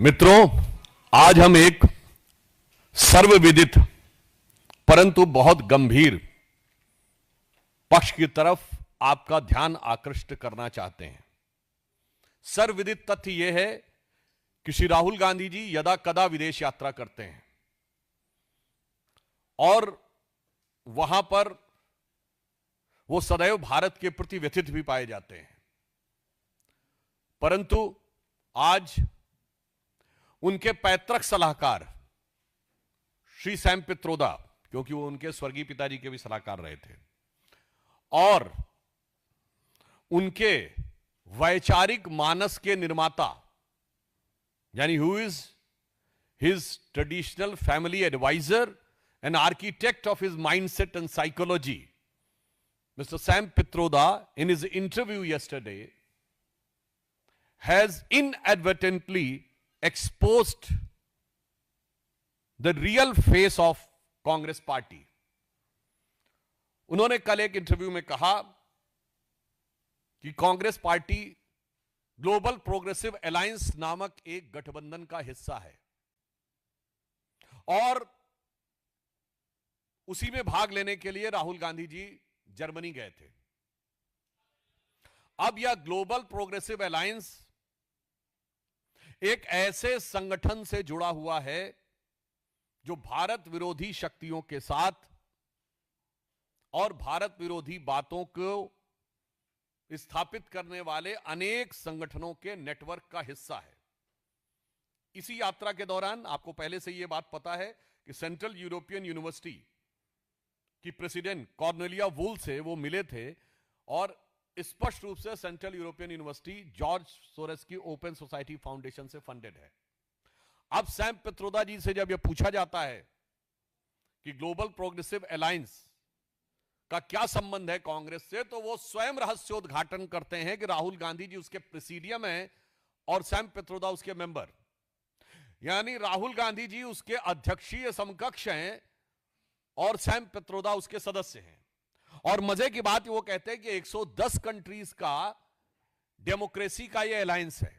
मित्रों, आज हम एक सर्वविदित परंतु बहुत गंभीर पक्ष की तरफ आपका ध्यान आकृष्ट करना चाहते हैं। सर्वविदित तथ्य यह है कि श्री राहुल गांधी जी यदा कदा विदेश यात्रा करते हैं और वहां पर वो सदैव भारत के प्रति व्यथित भी पाए जाते हैं, परंतु आज उनके पैतृक सलाहकार श्री सैम पित्रोदा, क्योंकि वो उनके स्वर्गीय पिताजी के भी सलाहकार रहे थे, और उनके वैचारिक मानस के निर्माता यानी who is his traditional family advisor and architect of his mindset and psychology, Mr. Sam Pitroda, in his interview yesterday, has inadvertently exposed the real face of Congress party. उन्होंने कल एक इंटरव्यू में कहा कि Congress party global progressive alliance नामक एक गठबंधन का हिस्सा है और उसी में भाग लेने के लिए राहुल गांधी जी जर्मनी गए थे। अब यह ग्लोबल प्रोग्रेसिव अलायंस एक ऐसे संगठन से जुड़ा हुआ है जो भारत विरोधी शक्तियों के साथ और भारत विरोधी बातों को स्थापित करने वाले अनेक संगठनों के नेटवर्क का हिस्सा है। इसी यात्रा के दौरान आपको पहले से यह बात पता है कि सेंट्रल यूरोपियन यूनिवर्सिटी की प्रेसिडेंट कॉर्नेलिया वुल से वो मिले थे और स्पष्ट रूप से central European university George Soros की ओपन सोसाइटी फाउंडेशन से फंडेड है। अब सैम पित्रोदा जी से जब यह पूछा जाता है कि ग्लोबल प्रोग्रेसिव अलायंस का क्या संबंध है कांग्रेस से, तो वो स्वयं रहस्योद्घाटन करते हैं कि राहुल गांधी जी उसके प्रेसिडियम है और सैम पित्रोदा उसके मेंबर, यानी राहुल गांधी जी उसके अध्यक्षीय समकक्ष हैं और सैम पित्रोदा उसके सदस्य हैं। और मजे की बात वो कहते हैं कि 110 कंट्रीज का डेमोक्रेसी का ये अलायंस है।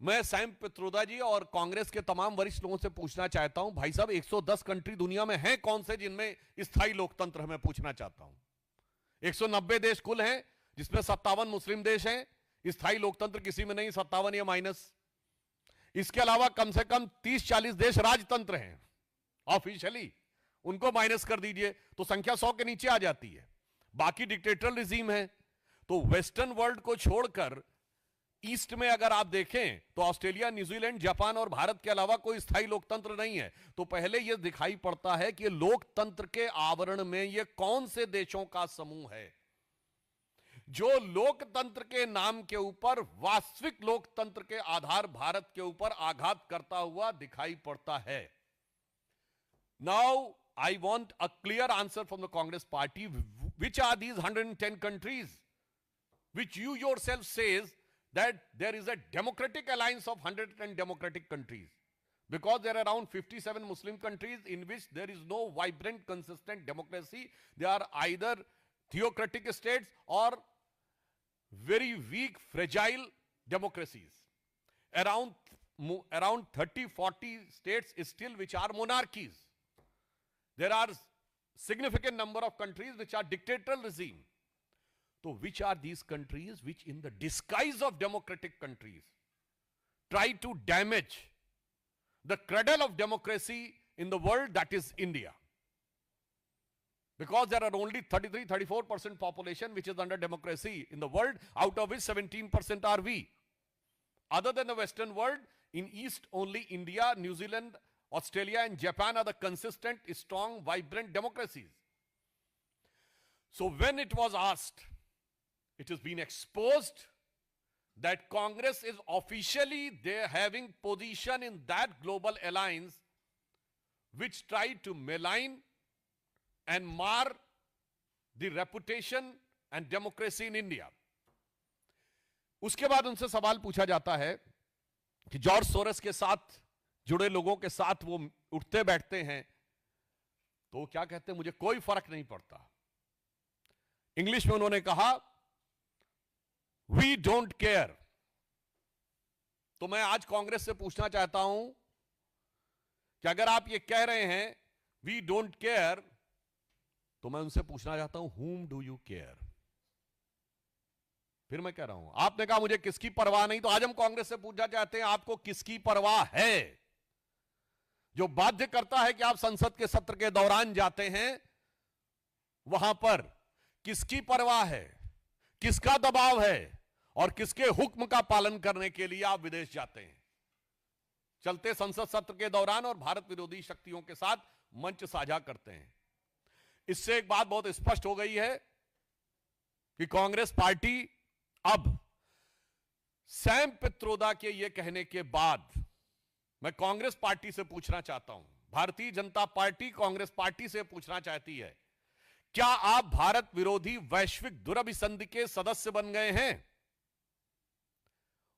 मैं सैम पित्रोदा जी और कांग्रेस के तमाम वरिष्ठ लोगों से पूछना चाहता हूं, भाई साहब 110 कंट्री दुनिया में हैं कौन से जिनमें स्थायी लोकतंत्र है? मैं पूछना चाहता हूं। 190 देश कुल हैं जिसमें 57 मुस्लिम देश हैं, स्थायी लोकतंत्र किसी में नहीं, 57 या माइनस। इसके अलावा कम से कम 30-40 देश राजतंत्र हैं ऑफिशियली, उनको माइनस कर दीजिए तो संख्या 100 के नीचे आ जाती है। बाकी डिक्टेटरल रिजीम है। तो वेस्टर्न वर्ल्ड को छोड़कर ईस्ट में अगर आप देखें तो ऑस्ट्रेलिया, न्यूजीलैंड, जापान और भारत के अलावा कोई स्थायी लोकतंत्र नहीं है। तो पहले यह दिखाई पड़ता है कि लोकतंत्र के आवरण में यह कौन से देशों का समूह है जो लोकतंत्र के नाम के ऊपर वास्तविक लोकतंत्र के आधार भारत के ऊपर आघात करता हुआ दिखाई पड़ता है। Now, I want a clear answer from the Congress party. Which are these 110 countries which you yourself says that there is a democratic alliance of 110 democratic countries? Because there are around 57 Muslim countries in which there is no vibrant, consistent democracy. They are either theocratic states or very weak, fragile democracies. Around 30-40 states still which are monarchies. There are significant number of countries which are dictatorial regime. So which are these countries which in the disguise of democratic countries try to damage the cradle of democracy in the world, that is India? Because there are only 33-34% population which is under democracy in the world, out of which 17% are we. Other than the Western world, in East only India, New Zealand, Australia and Japan are the consistent, strong, vibrant democracies. So when it was asked, it has been exposed that Congress is officially there having position in that global alliance which tried to malign and mar the reputation and democracy in India. उसके बाद उनसे सवाल पूछा जाता है कि George Soros के साथ जुड़े लोगों के साथ वो उठते बैठते हैं तो वो क्या कहते हैं, मुझे कोई फर्क नहीं पड़ता। इंग्लिश में उन्होंने कहा, वी डोंट केयर तो मैं आज कांग्रेस से पूछना चाहता हूं कि अगर आप ये कह रहे हैं वी डोंट केयर, तो मैं उनसे पूछना चाहता हूं whom do you care? फिर मैं कह रहा हूं, आपने कहा मुझे किसकी परवाह नहीं, तो आज हम कांग्रेस से पूछना चाहते हैं आपको किसकी परवाह है, जो बाध्य करता है कि आप संसद के सत्र के दौरान जाते हैं वहां पर किसकी परवाह है, किसका दबाव है और किसके हुक्म का पालन करने के लिए आप विदेश जाते हैं चलते संसद सत्र के दौरान और भारत विरोधी शक्तियों के साथ मंच साझा करते हैं। इससे एक बात बहुत स्पष्ट हो गई है कि कांग्रेस पार्टी अब सैम पित्रोदा के यह कहने के बाद, मैं कांग्रेस पार्टी से पूछना चाहता हूं, भारतीय जनता पार्टी कांग्रेस पार्टी से पूछना चाहती है, क्या आप भारत विरोधी वैश्विक दुरभिसंधि के सदस्य बन गए हैं?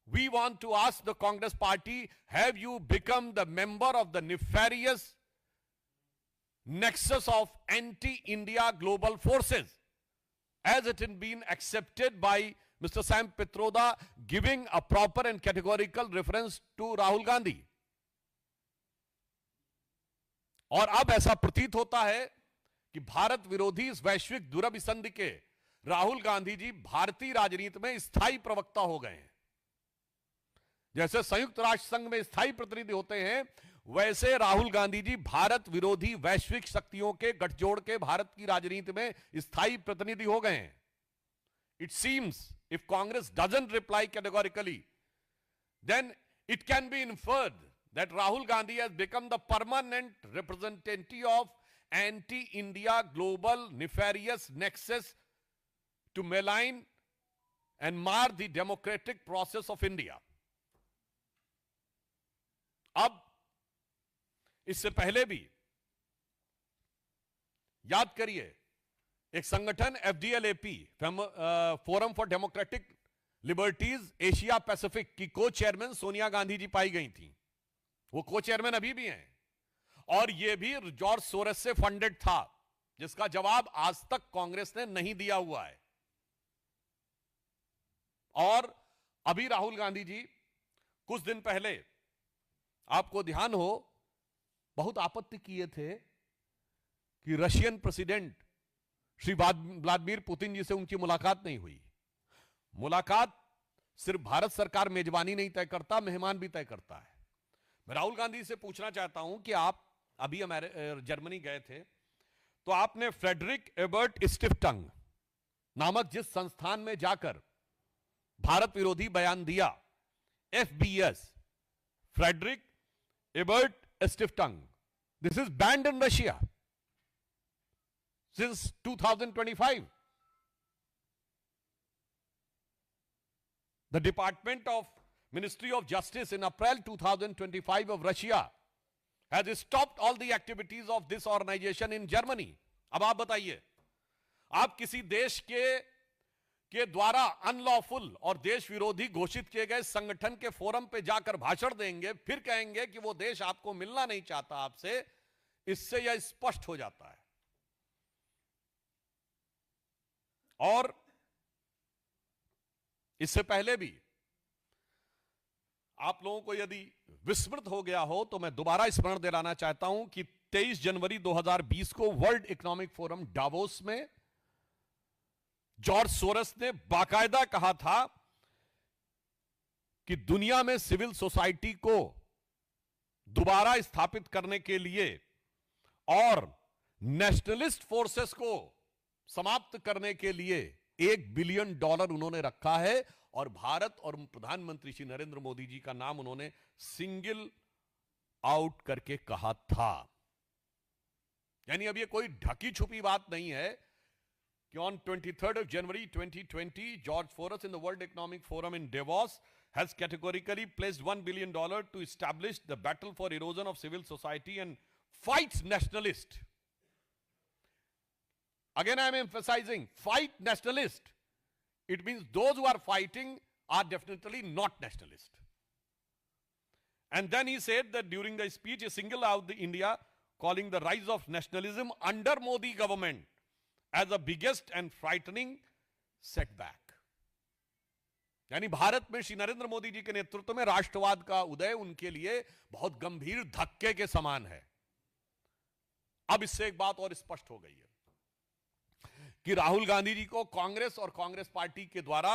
We want to ask the Congress party, have you become the member of the nefarious nexus of anti-India global forces, as it has been accepted by Mr. Sam Pitroda, giving a proper and categorical reference to Rahul Gandhi? और अब ऐसा प्रतीत होता है कि भारत विरोधी इस वैश्विक दुरभिसंधि के राहुल गांधी जी भारतीय राजनीति में स्थायी प्रवक्ता हो गए हैं। जैसे संयुक्त राष्ट्र संघ में स्थायी प्रतिनिधि होते हैं, वैसे राहुल गांधी जी भारत विरोधी वैश्विक शक्तियों के गठजोड़ के भारत की राजनीति में स्थायी प्रतिनिधि हो गए हैं। It seems if Congress doesn't reply categorically, then it can be inferred that Rahul Gandhi has become the permanent representative of anti-India global nefarious nexus to malign and mar the democratic process of India. अब इससे पहले भी याद करिए, एक संगठन FDLAP forum for democratic liberties Asia Pacific की को चेयरमैन सोनिया गांधी जी पाई गई थी। वो को चेयरमैन अभी भी हैं और ये भी जॉर्ज सोरेस से फंडेड था, जिसका जवाब आज तक कांग्रेस ने नहीं दिया हुआ है। और अभी राहुल गांधी जी कुछ दिन पहले, आपको ध्यान हो, बहुत आपत्ति किए थे कि Russian president Shri Vladimir Putin ji से उनकी मुलाकात नहीं हुई। मुलाकात सिर्फ भारत सरकार मेजबानी नहीं तय करता, मेहमान भी तय करता है। मैं राहुल गांधी से पूछना चाहता हूं कि आप अभी जर्मनी गए थे, तो आपने फ्रेडरिक एबर्ट स्टिफ्टंग नामक जिस संस्थान में जाकर भारत विरोधी बयान दिया, FBS, Friedrich Ebert Stiftung, this is banned in Russia since 2025. The Department of Ministry of Justice in April 2025 of Russia has stopped all the activities of this organization in Germany. अब आप बताइए, आप किसी देश के द्वारा अनलॉफुल और देश विरोधी घोषित किए गए संगठन के फोरम पे जाकर भाषण देंगे, फिर कहेंगे कि वो देश आपको मिलना नहीं चाहता आपसे। इससे यह स्पष्ट हो जाता है। और इससे पहले भी आप लोगों को यदि विस्मृत हो गया हो तो मैं दोबारा स्मरण दिलाना चाहता हूं कि 23 जनवरी 2020 को वर्ल्ड इकोनॉमिक फोरम डावोस में जॉर्ज सोरस ने बाकायदा कहा था कि दुनिया में सिविल सोसाइटी को दोबारा स्थापित करने के लिए और नेशनलिस्ट फोर्सेस को समाप्त करने के लिए $1 बिलियन उन्होंने रखा है। और भारत और प्रधानमंत्री श्री नरेंद्र मोदी जी का नाम उन्होंने सिंगल आउट करके कहा था। यानी अब ये कोई ढकी छुपी बात नहीं है कि on 23rd of January 2020, George Soros in the World Economic Forum in Davos has categorically pledged $1 billion to establish the battle for erosion of civil society and fights nationalist. Again, I am emphasizing, fight nationalist. It means those who are fighting are definitely not nationalist. And then he said that during the speech, he singled out the India, calling the rise of nationalism under Modi government as the biggest and frightening setback. यानी भारत में श्री नरेंद्र मोदी जी के नेतृत्व में राष्ट्रवाद का उदय उनके लिए बहुत गंभीर धक्के के समान है। अब इससे एक बात और स्पष्ट हो गई है कि राहुल गांधी जी को कांग्रेस और कांग्रेस पार्टी के द्वारा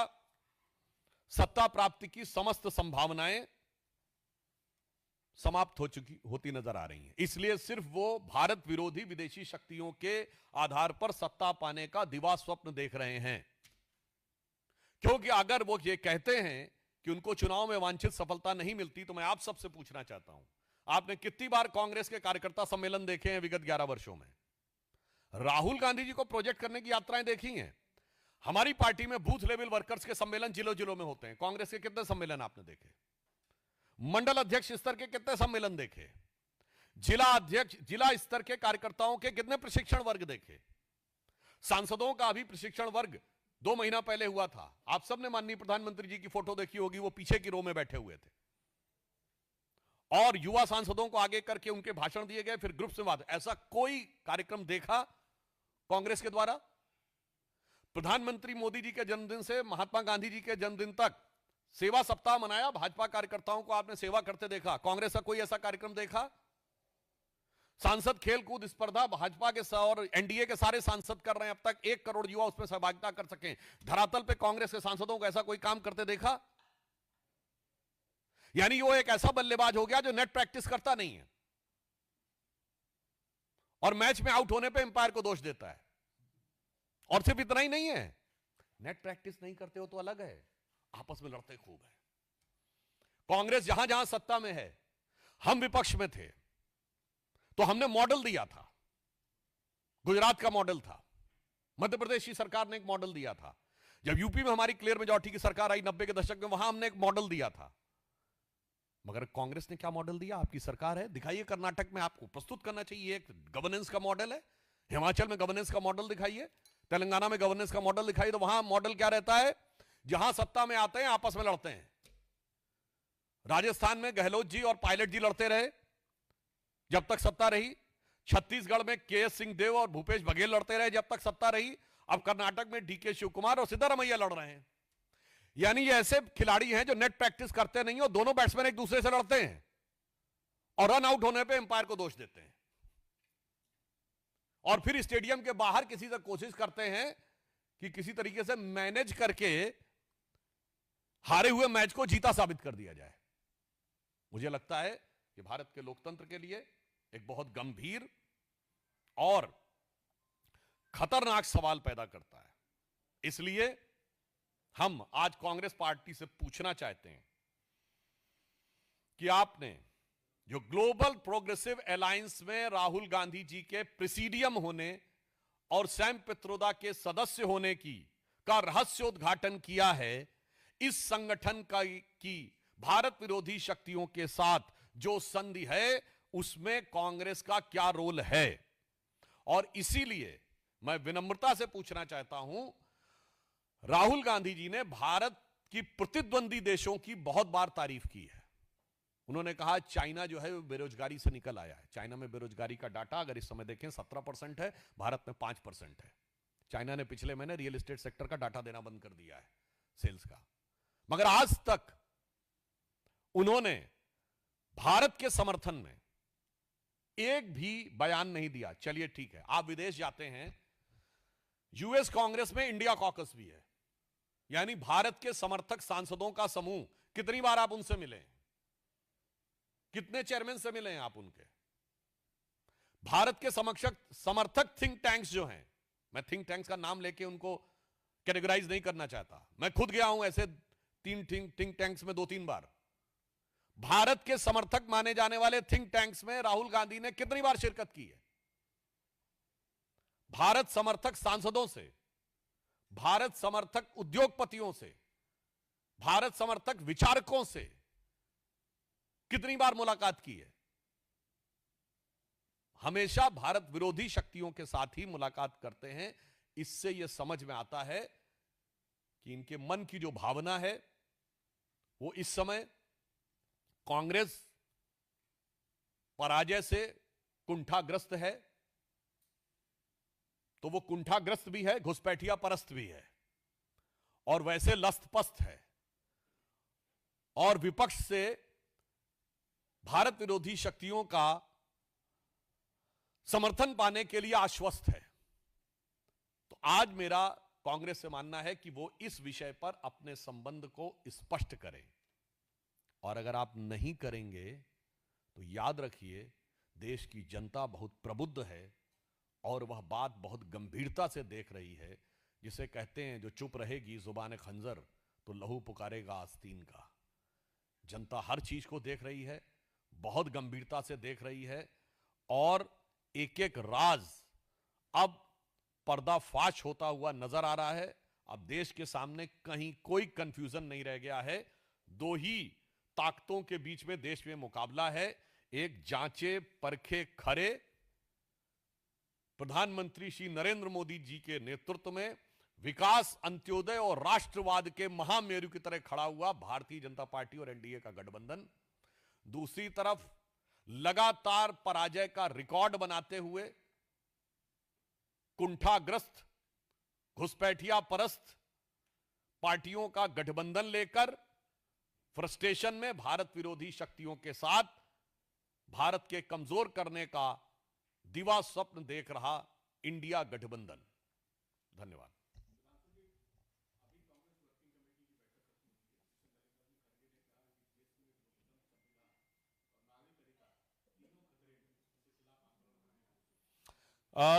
सत्ता प्राप्ति की समस्त संभावनाएं समाप्त होती नजर आ रही हैं। इसलिए सिर्फ वो भारत विरोधी विदेशी शक्तियों के आधार पर सत्ता पाने का दिवा स्वप्न देख रहे हैं। क्योंकि अगर वो ये कहते हैं कि उनको चुनाव में वांछित सफलता नहीं मिलती, तो मैं आप सबसे पूछना चाहता हूं, आपने कितनी बार कांग्रेस के कार्यकर्ता सम्मेलन देखे हैं विगत 11 वर्षों में? राहुल गांधी जी को प्रोजेक्ट करने की यात्राएं देखी हैं? हमारी पार्टी में बूथ लेवल वर्कर्स के सम्मेलन जिलों जिलों में होते हैं। कांग्रेस के कितने सम्मेलन आपने देखे? मंडल अध्यक्ष स्तर के कितने सम्मेलन देखे? जिला अध्यक्ष, जिला स्तर के कार्यकर्ताओं के कितने प्रशिक्षण वर्ग देखे? सांसदों का भी प्रशिक्षण वर्ग 2 महीना पहले हुआ था। आप सबने माननीय प्रधानमंत्री जी की फोटो देखी होगी, वो पीछे की रो में बैठे हुए थे और युवा सांसदों को आगे करके उनके भाषण दिए गए, फिर ग्रुप में बात। ऐसा कोई कार्यक्रम देखा कांग्रेस के द्वारा? प्रधानमंत्री मोदी जी के जन्मदिन से महात्मा गांधी जी के जन्मदिन तक सेवा सप्ताह मनाया, भाजपा कार्यकर्ताओं को आपने सेवा करते देखा। कांग्रेस का कोई ऐसा कार्यक्रम देखा? सांसद खेलकूद स्पर्धा भाजपा के और एनडीए के सारे सांसद कर रहे हैं। अब तक 1 करोड़ युवा उसमें सहभागिता कर सकें। धरातल पे कांग्रेस के सांसदों को ऐसा कोई काम करते देखा? यानी वो एक ऐसा बल्लेबाज हो गया जो नेट प्रैक्टिस करता नहीं है और मैच में आउट होने पे अंपायर को दोष देता है। और सिर्फ इतना ही नहीं है, नेट प्रैक्टिस नहीं करते हो तो अलग है, आपस में लड़ते खूब है। कांग्रेस जहां जहां सत्ता में है, हम विपक्ष में थे तो हमने मॉडल दिया था। गुजरात का मॉडल था, मध्य प्रदेश की सरकार ने एक मॉडल दिया था। जब यूपी में हमारी क्लियर मेजॉरिटी की सरकार आई 90 के दशक में, वहां हमने एक मॉडल दिया था। मगर कांग्रेस ने क्या मॉडल दिया? आपकी सरकार है, दिखाइए। कर्नाटक में आपको प्रस्तुत करना चाहिए, एक गवर्नेंस का मॉडल है। हिमाचल में गवर्नेंस का मॉडल दिखाइए, तेलंगाना में गवर्नेंस का मॉडल दिखाइए। तो वहां मॉडल क्या रहता है? जहां सत्ता में आते हैं आपस में लड़ते हैं। राजस्थान में गहलोत जी और पायलट जी लड़ते रहे जब तक सत्ता रही। छत्तीसगढ़ में के.एस. सिंहदेव और भूपेश बघेल लड़ते रहे जब तक सत्ता रही। अब कर्नाटक में डी.के. शिवकुमार और सिद्धारमैया लड़ रहे हैं। यानी ये ऐसे खिलाड़ी हैं जो नेट प्रैक्टिस करते नहीं हो, दोनों बैट्समैन एक दूसरे से लड़ते हैं और रन आउट होने पे अंपायर को दोष देते हैं और फिर स्टेडियम के बाहर किसी से कोशिश करते हैं कि किसी तरीके से मैनेज करके हारे हुए मैच को जीता साबित कर दिया जाए। मुझे लगता है कि भारत के लोकतंत्र के लिए एक बहुत गंभीर और खतरनाक सवाल पैदा करता है। इसलिए हम आज कांग्रेस पार्टी से पूछना चाहते हैं कि आपने जो ग्लोबल प्रोग्रेसिव अलायंस में राहुल गांधी जी के प्रेसिडियम होने और सैम पित्रोदा के सदस्य होने का रहस्योद्घाटन किया है, इस संगठन की भारत विरोधी शक्तियों के साथ जो संधि है उसमें कांग्रेस का क्या रोल है? और इसीलिए मैं विनम्रता से पूछना चाहता हूं, राहुल गांधी जी ने भारत की प्रतिद्वंदी देशों की बहुत बार तारीफ की है। उन्होंने कहा चाइना जो है बेरोजगारी से निकल आया है। चाइना में बेरोजगारी का डाटा अगर इस समय देखें 17% है, भारत में 5% है। चाइना ने पिछले महीने रियल एस्टेट सेक्टर का डाटा देना बंद कर दिया है, सेल्स का। मगर आज तक उन्होंने भारत के समर्थन में एक भी बयान नहीं दिया। चलिए ठीक है, आप विदेश जाते हैं, यूएस कांग्रेस में इंडिया कॉकस भी है, यानी भारत के समर्थक सांसदों का समूह। कितनी बार आप उनसे मिले? कितने चेयरमैन से मिले हैं आप उनके? भारत के समर्थक थिंक टैंक्स जो हैं, मैं थिंक टैंक्स का नाम लेके उनको कैटेगराइज नहीं करना चाहता, मैं खुद गया हूं ऐसे 3 थिंक टैंक्स में 2-3 बार। भारत के समर्थक माने जाने वाले थिंक टैंक्स में राहुल गांधी ने कितनी बार शिरकत की है? भारत समर्थक सांसदों से, भारत समर्थक उद्योगपतियों से, भारत समर्थक विचारकों से कितनी बार मुलाकात की है? हमेशा भारत विरोधी शक्तियों के साथ ही मुलाकात करते हैं। इससे यह समझ में आता है कि इनके मन की जो भावना है वो इस समय कांग्रेस पराजय से कुंठाग्रस्त है, तो वो कुंठाग्रस्त भी है, घुसपैठिया परस्त भी है और वैसे लस्तपस्त है। और विपक्ष से भारत विरोधी शक्तियों का समर्थन पाने के लिए आश्वस्त है। तो आज मेरा कांग्रेस से मानना है कि वो इस विषय पर अपने संबंध को स्पष्ट करें, और अगर आप नहीं करेंगे तो याद रखिए देश की जनता बहुत प्रबुद्ध है और वह बात बहुत गंभीरता से देख रही है। जिसे कहते हैं जो चुप रहेगी जुबान खंजर तो लहू पुकारेगा आस्तीन का। जनता हर चीज को देख रही है, बहुत गंभीरता से देख रही है, और एक एक राज अब पर्दाफाश होता हुआ नजर आ रहा है। अब देश के सामने कहीं कोई कंफ्यूजन नहीं रह गया है। दो ही ताकतों के बीच में देश में मुकाबला है, एक जांचे परखे खरे प्रधानमंत्री श्री नरेंद्र मोदी जी के नेतृत्व में विकास, अंत्योदय और राष्ट्रवाद के महामेरु की तरह खड़ा हुआ भारतीय जनता पार्टी और एनडीए का गठबंधन। दूसरी तरफ लगातार पराजय का रिकॉर्ड बनाते हुए कुंठाग्रस्त, घुसपैठिया परस्त पार्टियों का गठबंधन लेकर फ्रस्ट्रेशन में भारत विरोधी शक्तियों के साथ भारत के कमजोर करने का दिवा स्वप्न देख रहा इंडिया गठबंधन। धन्यवाद।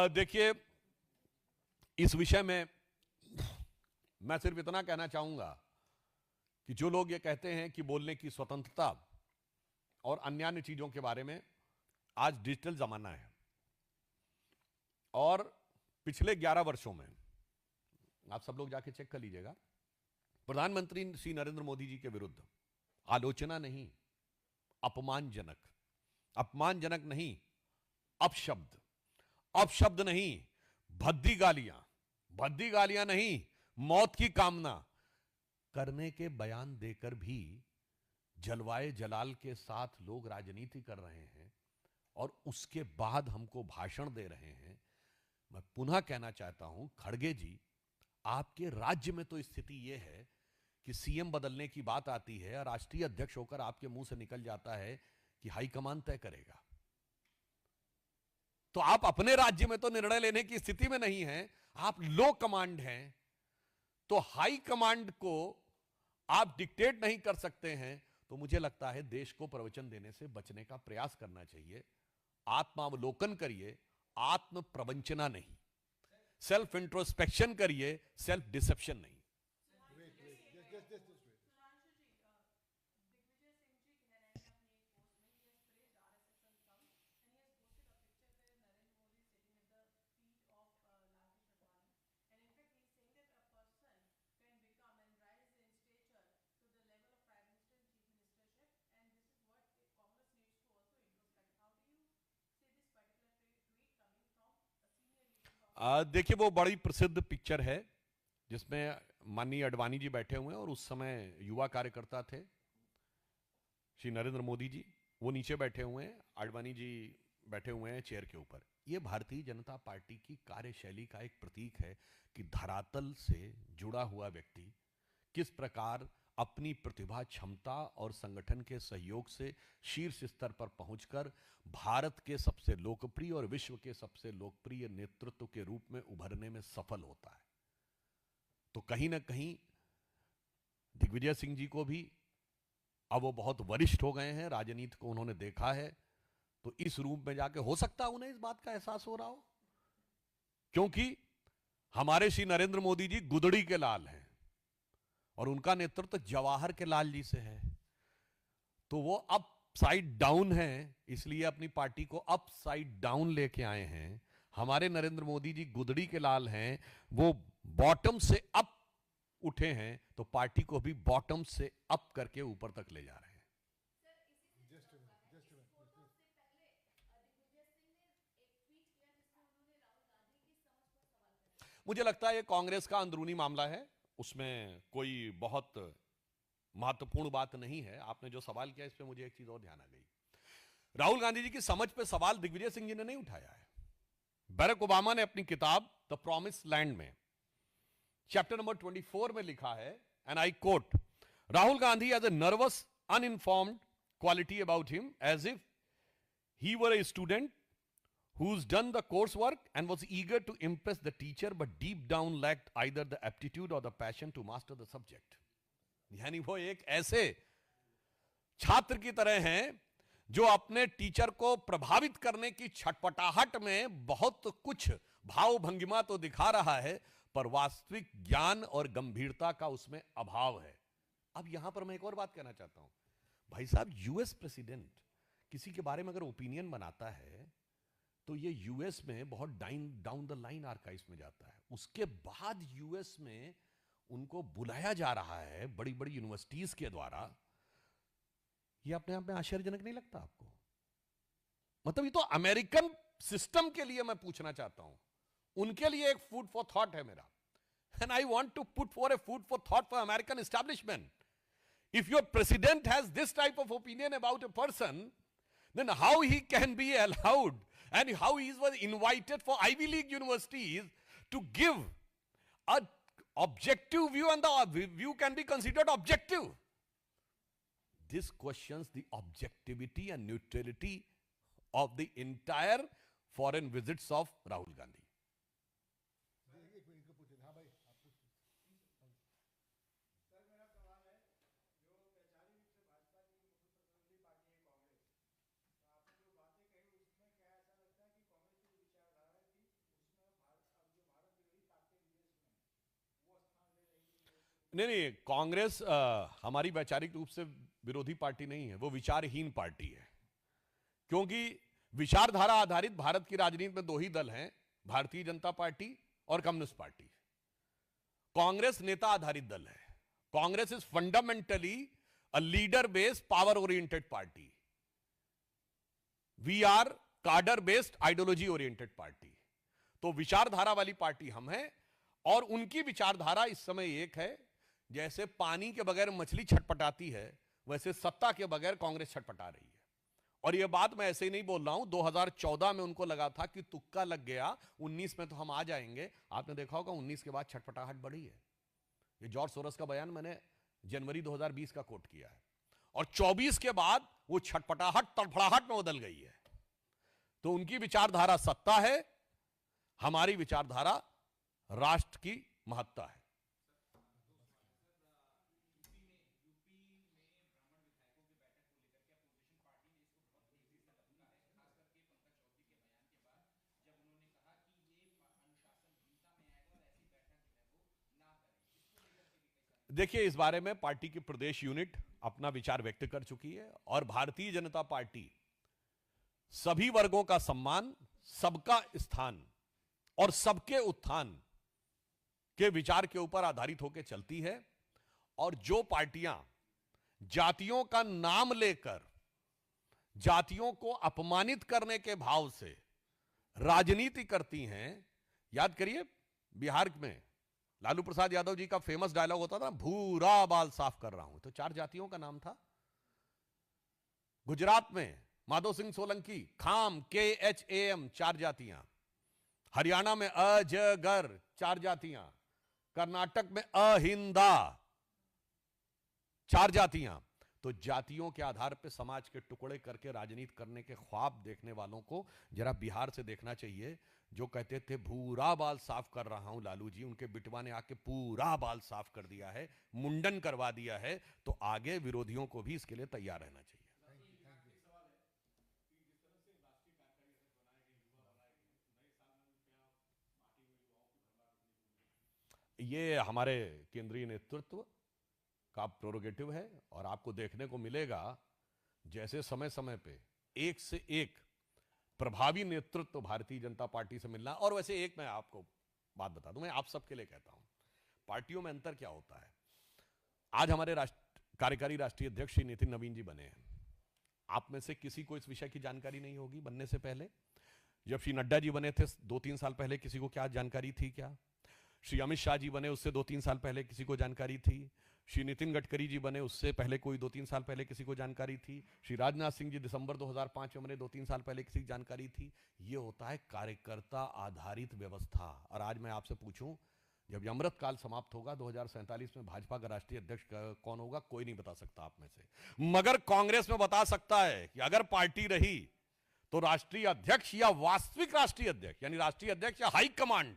देखिए, इस विषय में मैं सिर्फ इतना कहना चाहूंगा कि जो लोग ये कहते हैं कि बोलने की स्वतंत्रता और अन्य चीजों के बारे में, आज डिजिटल जमाना है और पिछले 11 वर्षों में आप सब लोग जाके चेक कर लीजिएगा, प्रधानमंत्री श्री नरेंद्र मोदी जी के विरुद्ध आलोचना नहीं, अपमानजनक नहीं, अपशब्द नहीं, भद्दी गालियां नहीं, मौत की कामना करने के बयान देकर भी जलवाए जलाल के साथ लोग राजनीति कर रहे हैं और उसके बाद हमको भाषण दे रहे हैं। मैं पुनः कहना चाहता हूं, खड़गे जी, आपके राज्य में तो स्थिति यह है कि सीएम बदलने की बात आती है और राष्ट्रीय अध्यक्ष होकर आपके मुंह से निकल जाता है कि हाईकमान तय करेगा। तो आप अपने राज्य में तो निर्णय लेने की स्थिति में नहीं हैं, आप लो कमांड हैं, तो हाई कमांड को आप डिक्टेट नहीं कर सकते हैं। तो मुझे लगता है देश को प्रवचन देने से बचने का प्रयास करना चाहिए। आत्मावलोकन करिए, आत्म प्रवंचना नहीं, सेल्फ इंट्रोस्पेक्शन करिए, सेल्फ डिसेप्शन नहीं। देखिए, वो बड़ी प्रसिद्ध पिक्चर है जिसमें माननीय अडवाणी जी बैठे हुए हैं और उस समय युवा कार्यकर्ता थे श्री नरेंद्र मोदी जी, वो नीचे बैठे हुए हैं, अडवाणी जी बैठे हुए हैं चेयर के ऊपर। ये भारतीय जनता पार्टी की कार्यशैली का एक प्रतीक है कि धरातल से जुड़ा हुआ व्यक्ति किस प्रकार अपनी प्रतिभा, क्षमता और संगठन के सहयोग से शीर्ष स्तर पर पहुंचकर भारत के सबसे लोकप्रिय और विश्व के सबसे लोकप्रिय नेतृत्व के रूप में उभरने में सफल होता है। तो कहीं ना कहीं दिग्विजय सिंह जी को भी, अब वो बहुत वरिष्ठ हो गए हैं, राजनीति को उन्होंने देखा है, तो इस रूप में जाके हो सकता है उन्हें इस बात का एहसास हो रहा हो, क्योंकि हमारे श्री नरेंद्र मोदी जी गुदड़ी के लाल हैं और उनका नेतृत्व जवाहर के लाल जी से है। तो वो अप साइड डाउन है, इसलिए अपनी पार्टी को अप साइड डाउन लेके आए हैं। हमारे नरेंद्र मोदी जी गुदड़ी के लाल हैं, वो बॉटम से अप उठे हैं, तो पार्टी को भी बॉटम से अप करके ऊपर तक ले जा रहे हैं। मुझे लगता है ये कांग्रेस का अंदरूनी मामला है, उसमें कोई बहुत महत्वपूर्ण बात नहीं है। आपने जो सवाल किया इस पे मुझे एक चीज और ध्यान आ गई। राहुल गांधी जी की समझ पे सवाल दिग्विजय सिंह जी ने नहीं उठाया है। बराक ओबामा ने अपनी किताब द प्रॉमिस लैंड में चैप्टर नंबर 24 में लिखा है, and I quote, Rahul Gandhi has a nervous, uninformed quality about him, as if he were a student who's done the coursework and was eager to impress the teacher, but deep down lacked either the aptitude or the passion to master the subject. यानी वो एक ऐसे छात्र की तरह हैं जो अपने टीचर को प्रभावित करने की छटपटाहट में बहुत कुछ भाव भंगिमा तो दिखा रहा है, पर वास्तविक ज्ञान और गंभीरता का उसमें अभाव है. अब यहां पर मैं एक और बात कहना चाहता हूं. भाई साहब, यूएस प्रेसिडेंट किसी के बारे में अगर ओपिनियन बनाता है तो ये यूएस में बहुत डाउन द लाइन आर्काइव्स में जाता है. उसके बाद यूएस में उनको बुलाया जा रहा है बड़ी बड़ी यूनिवर्सिटीज के द्वारा. ये अपने आप में आश्चर्यजनक नहीं लगता आपको? मतलब ये तो अमेरिकन सिस्टम के लिए मैं पूछना चाहता हूं. उनके लिए एक फूड फॉर थॉट है मेरा. And I want to put for a food for thought for American establishment. If your president has this type of opinion about a person, then how he can be allowed and how he was invited for Ivy League universities to give a objective view, and the view can be considered objective. This questions the objectivity and neutrality of the entire foreign visits of Rahul Gandhi. नहीं, कांग्रेस हमारी वैचारिक रूप से विरोधी party नहीं है, वो विचारहीन party है. क्योंकि विचारधारा आधारित भारत की राजनीति में दो ही दल हैं, भारतीय जनता पार्टी और कम्युनिस्ट पार्टी. कांग्रेस नेता आधारित दल है. Congress is fundamentally a leader based power oriented party. We are cadre based ideology oriented party. तो विचारधारा वाली पार्टी हम हैं, और उनकी विचारधारा इस समय एक है. जैसे पानी के बगैर मछली छटपटाती है, वैसे सत्ता के बगैर कांग्रेस छटपटा रही है. और यह बात मैं ऐसे ही नहीं बोल रहा हूं. 2014 में उनको लगा था कि तुक्का लग गया, 19 में तो हम आ जाएंगे. आपने देखा होगा 19 के बाद छटपटाहट बढ़ी है. ये जॉर्ज सोरस का बयान मैंने जनवरी 2020 का कोट किया है. और 24 के बाद वो छटपटाहट तड़फड़ाहट में बदल गई है. तो उनकी विचारधारा सत्ता है, हमारी विचारधारा राष्ट्र की महत्ता है. देखिए, इस बारे में पार्टी की प्रदेश यूनिट अपना विचार व्यक्त कर चुकी है, और भारतीय जनता पार्टी सभी वर्गों का सम्मान, सबका स्थान और सबके उत्थान के विचार के ऊपर आधारित होकर चलती है. और जो पार्टियां जातियों का नाम लेकर जातियों को अपमानित करने के भाव से राजनीति करती हैं, याद करिए बिहार में लालू प्रसाद यादव जी का फेमस डायलॉग होता था, भूरा बाल साफ कर रहा हूं, तो 4 जातियों का नाम था. गुजरात में माधो सिंह सोलंकी, खाम, KHAM 4 जातियां. हरियाणा में अजगर 4 जातियां. कर्नाटक में अहिंदा 4 जातियां. तो जातियों के आधार पर समाज के टुकड़े करके राजनीति करने के ख्वाब देखने वालों को जरा बिहार से देखना चाहिए. जो कहते थे भूरा बाल साफ कर रहा हूं लालू जी, उनके बिटवा ने आके पूरा बाल साफ कर दिया है, मुंडन करवा दिया है. तो आगे विरोधियों को भी इसके लिए तैयार रहना चाहिए. ये हमारे केंद्रीय नेतृत्व का प्रोरोगेटिव है, और आपको देखने को मिलेगा जैसे समय समय पे एक से एक प्रभावी नेतृत्व भारतीय जनता पार्टी से मिलना. और वैसे एक मैं आपको बात बता दूं, मैं आप सबके लिए कहता हूं, पार्टियों में अंतर क्या होता है. आज हमारे कार्यकारी राष्ट्रीय अध्यक्ष श्री नितिन नवीन जी बने हैं. आप में से किसी को इस विषय की जानकारी नहीं होगी बनने से पहले. जब श्री नड्डा जी बने थे 2-3 साल पहले, किसी को क्या जानकारी थी? क्या श्री अमित शाह जी बने उससे 2-3 साल पहले किसी को जानकारी थी? श्री नितिन गडकरी जी बने उससे पहले कोई 2-3 साल पहले किसी को जानकारी थी? श्री राजनाथ सिंह जी दिसंबर 2005 में बने, 2-3 साल पहले किसी की जानकारी थी? ये होता है कार्यकर्ता आधारित व्यवस्था. और आज मैं आपसे पूछूं, जब ये अमृत काल समाप्त होगा 2047 में भाजपा का राष्ट्रीय अध्यक्ष कौन होगा कोई नहीं बता सकता आप में से, मगर कांग्रेस में बता सकता है कि अगर पार्टी रही तो राष्ट्रीय अध्यक्ष या वास्तविक राष्ट्रीय अध्यक्ष यानी राष्ट्रीय अध्यक्ष या हाई कमांड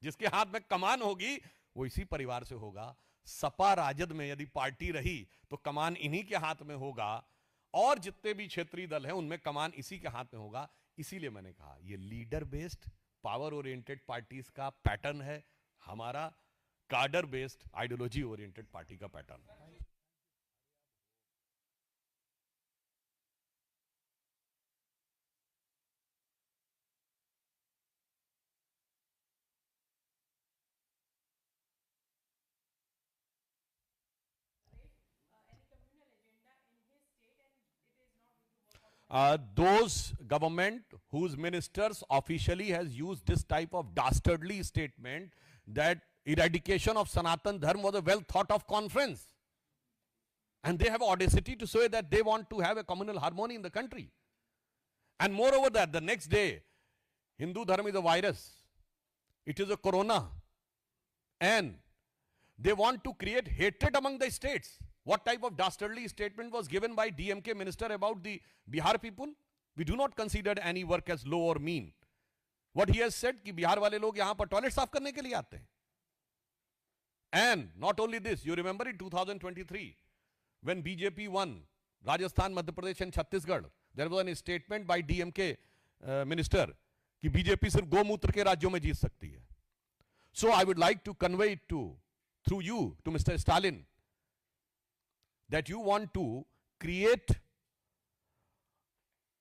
जिसके हाथ में कमान होगी वो इसी परिवार से होगा। सपा राजद में यदि पार्टी रही तो कमान इन्हीं के हाथ में होगा और जितने भी क्षेत्रीय दल हैं उनमें कमान इसी के हाथ में होगा। इसीलिए मैंने कहा ये leader based power oriented parties का पैटर्न है, हमारा कार्डर बेस्ड आइडियोलॉजी ओरिएंटेड पार्टी का पैटर्न है। Those government whose ministers officially has used this type of dastardly statement that eradication of Sanatan Dharma was a well thought of conference, and they have audacity to say that they want to have a communal harmony in the country, and moreover that the next day Hindu Dharma is a virus, it is a corona, and they want to create hatred among the states. What type of dastardly statement was given by DMK minister about the Bihar people? We do not consider any work as low or mean. What he has said कि बिहार वाले लोग यहां पर toilet साफ करने के लिए आते हैं. And not only this, you remember in 2023 when BJP won Rajasthan, Madhya Pradesh and Chhattisgarh, there was a statement by DMK minister कि BJP सिर्फ गोमूत्र के राज्यों में जीत सकती है. So I would like to convey it through you to Mr. Stalin that you want to create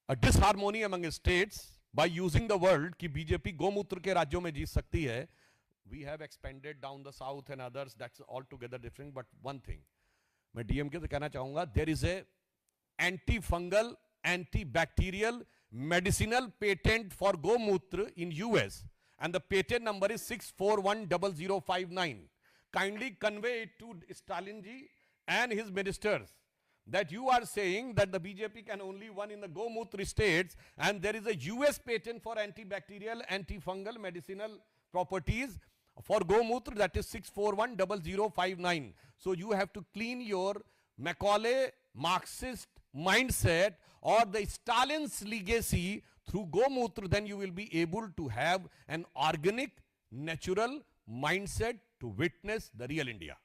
a disharmony among states by using the word कि BJP गोमूत्र के राज्यों में जीत सकती है. We have expanded down the south and others, that's altogether different. But one thing मैं DMK से कहना चाहूंगा, there is a antifungal, antibacterial, medicinal patent for gomutra in US and the patent number is 6410059. Kindly convey it to Stalin ji and his ministers that you are saying that the BJP can only win in the gomutra states and there is a US patent for antibacterial, antifungal, medicinal properties for gomutra, that is 6410059. So you have to clean your Macaulay Marxist mindset or the Stalin's legacy through gomutra, then you will be able to have an organic, natural mindset to witness the real India.